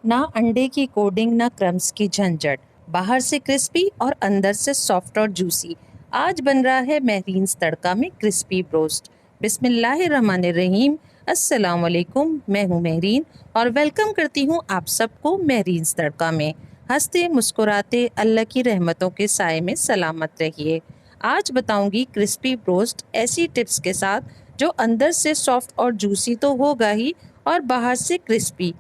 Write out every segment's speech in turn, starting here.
ना अंडे की कोडिंग ना क्रम्स की झंझट, बाहर से क्रिस्पी और अंदर से सॉफ्ट और जूसी। आज बन रहा है महरीन्स तड़का में क्रिस्पी ब्रोस्ट। बिस्मिल्लाहिर्रहमानिर्रहीम। अस्सलाम वालेकुम, मैं हूँ महरीन और वेलकम करती हूँ आप सबको महरीन्स तड़का में। हंसते मुस्कुराते अल्लाह की रहमतों के साए में सलामत रहिए। आज बताऊंगी क्रिस्पी ब्रोस्ट ऐसी टिप्स के साथ जो अंदर से सॉफ्ट और जूसी तो होगा ही और बाहर से क्रिस्पी।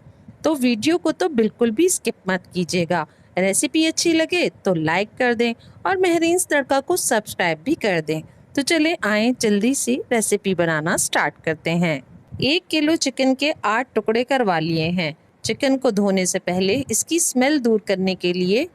तो वीडियो को तो बिल्कुल भी स्किप मत कीजिएगा। रेसिपी अच्छी लगे तो लाइक कर दें और महरीन्स तड़का को सब्सक्राइब भी कर दें। तो चले आए जल्दी से रेसिपी बनाना स्टार्ट करते हैं। 1 किलो चिकन के 8 टुकड़े करवा लिए हैं। चिकन को धोने से पहले इसकी स्मेल दूर करने के लिए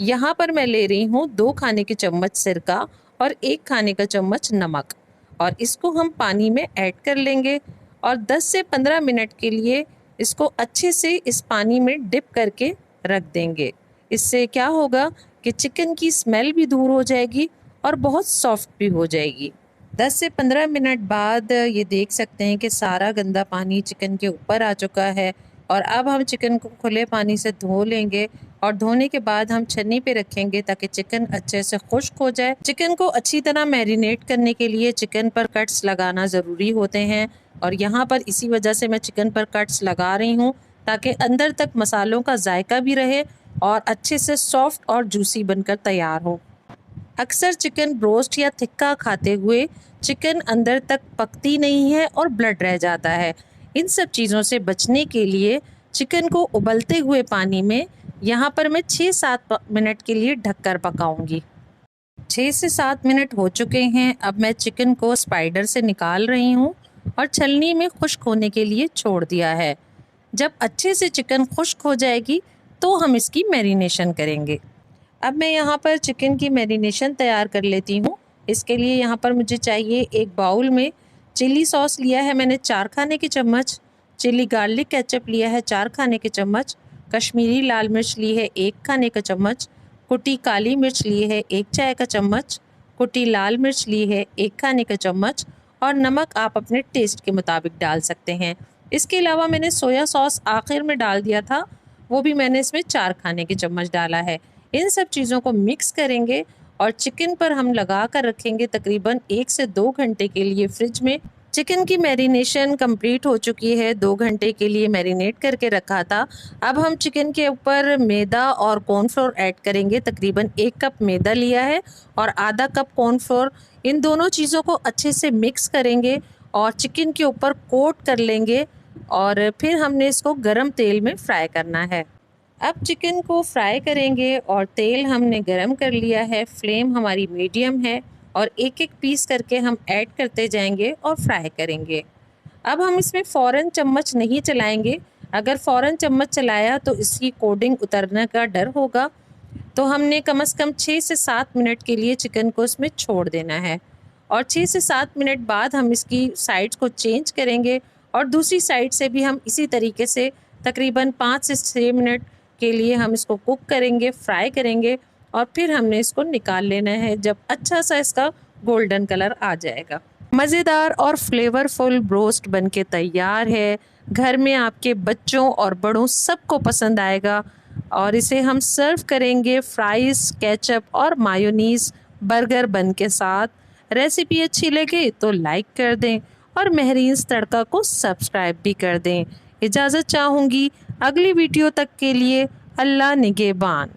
यहाँ पर मैं ले रही हूँ 2 खाने के चम्मच सिरका और 1 खाने का चम्मच नमक, और इसको हम पानी में ऐड कर लेंगे और 10 से 15 मिनट के लिए इसको अच्छे से इस पानी में डिप करके रख देंगे। इससे क्या होगा कि चिकन की स्मेल भी दूर हो जाएगी और बहुत सॉफ्ट भी हो जाएगी। 10 से 15 मिनट बाद ये देख सकते हैं कि सारा गंदा पानी चिकन के ऊपर आ चुका है और अब हम चिकन को खुले पानी से धो लेंगे और धोने के बाद हम छन्नी पे रखेंगे ताकि चिकन अच्छे से खुश्क हो जाए। चिकन को अच्छी तरह मैरिनेट करने के लिए चिकन पर कट्स लगाना ज़रूरी होते हैं और यहाँ पर इसी वजह से मैं चिकन पर कट्स लगा रही हूँ ताकि अंदर तक मसालों का जायका भी रहे और अच्छे से सॉफ्ट और जूसी बनकर तैयार हो। अक्सर चिकन ब्रोस्ट या थिक्का खाते हुए चिकन अंदर तक पकती नहीं है और ब्लड रह जाता है। इन सब चीज़ों से बचने के लिए चिकन को उबलते हुए पानी में यहाँ पर मैं 6-7 मिनट के लिए ढककर पकाऊंगी। 6 से 7 मिनट हो चुके हैं। अब मैं चिकन को स्पाइडर से निकाल रही हूँ और छलनी में खुश्क होने के लिए छोड़ दिया है। जब अच्छे से चिकन खुश्क हो जाएगी तो हम इसकी मैरिनेशन करेंगे। अब मैं यहाँ पर चिकन की मैरिनेशन तैयार कर लेती हूँ। इसके लिए यहाँ पर मुझे चाहिए एक बाउल में चिली सॉस लिया है मैंने 4 खाने के चम्मच, चिली गार्लिक केचप लिया है 4 खाने के चम्मच, कश्मीरी लाल मिर्च ली है 1 खाने का चम्मच, कुटी काली मिर्च ली है 1 चाय का चम्मच, कुटी लाल मिर्च ली है 1 खाने का चम्मच, और नमक आप अपने टेस्ट के मुताबिक डाल सकते हैं। इसके अलावा मैंने सोया सॉस आखिर में डाल दिया था, वो भी मैंने इसमें 4 खाने के चम्मच डाला है। इन सब चीज़ों को मिक्स करेंगे और चिकन पर हम लगा कर रखेंगे तकरीबन 1 से 2 घंटे के लिए फ्रिज में। चिकन की मैरिनेशन कंप्लीट हो चुकी है, 2 घंटे के लिए मैरिनेट करके रखा था। अब हम चिकन के ऊपर मैदा और कॉर्नफ्लोर ऐड करेंगे। तकरीबन 1 कप मैदा लिया है और आधा कप कॉर्नफ्लोर। इन दोनों चीज़ों को अच्छे से मिक्स करेंगे और चिकन के ऊपर कोट कर लेंगे और फिर हमने इसको गरम तेल में फ्राई करना है। अब चिकन को फ्राई करेंगे और तेल हमने गरम कर लिया है। फ्लेम हमारी मीडियम है और एक एक पीस करके हम ऐड करते जाएंगे और फ्राई करेंगे। अब हम इसमें फ़ौरन चम्मच नहीं चलाएंगे। अगर फ़ौरन चम्मच चलाया तो इसकी कोटिंग उतरने का डर होगा। तो हमने कम से कम 6 से 7 मिनट के लिए चिकन को इसमें छोड़ देना है और 6 से 7 मिनट बाद हम इसकी साइड्स को चेंज करेंगे और दूसरी साइड से भी हम इसी तरीके से तकरीबन 5 से 6 मिनट के लिए हम इसको कुक करेंगे, फ्राई करेंगे और फिर हमने इसको निकाल लेना है जब अच्छा सा इसका गोल्डन कलर आ जाएगा। मज़ेदार और फ्लेवरफुल ब्रोस्ट बनके तैयार है। घर में आपके बच्चों और बड़ों सबको पसंद आएगा और इसे हम सर्व करेंगे फ्राइज़, केचप और मायोनीज़ बर्गर बन के साथ। रेसिपी अच्छी लगे तो लाइक कर दें और महरीन्स तड़का को सब्सक्राइब भी कर दें। इजाज़त चाहूँगी। अगली वीडियो तक के लिए अल्लाह निगहबान।